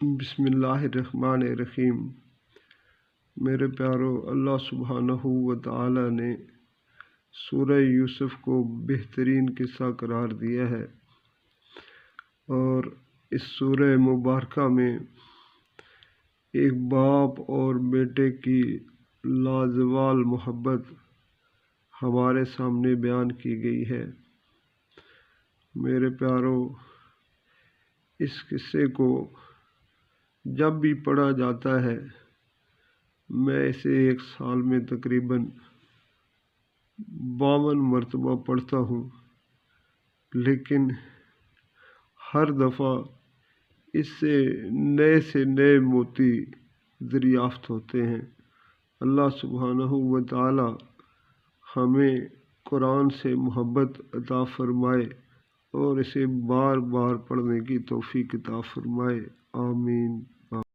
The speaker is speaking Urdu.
بسم اللہ الرحمن الرحیم۔ میرے پیارو، اللہ سبحانہ و تعالی نے سورہ یوسف کو بہترین قصہ قرار دیا ہے، اور اس سورہ مبارکہ میں ایک باپ اور بیٹے کی لازوال محبت ہمارے سامنے بیان کی گئی ہے۔ میرے پیارو، اس قصے کو جب بھی پڑھا جاتا ہے، میں اسے ایک سال میں تقریباً 52 مرتبہ پڑھتا ہوں، لیکن ہر دفعہ اس سے نئے موتی دریافت ہوتے ہیں۔ اللہ سبحانہ و تعالی ہمیں قرآن سے محبت عطا فرمائے اور اسے بار بار پڑھنے کی توفیق عطا فرمائے، آمین۔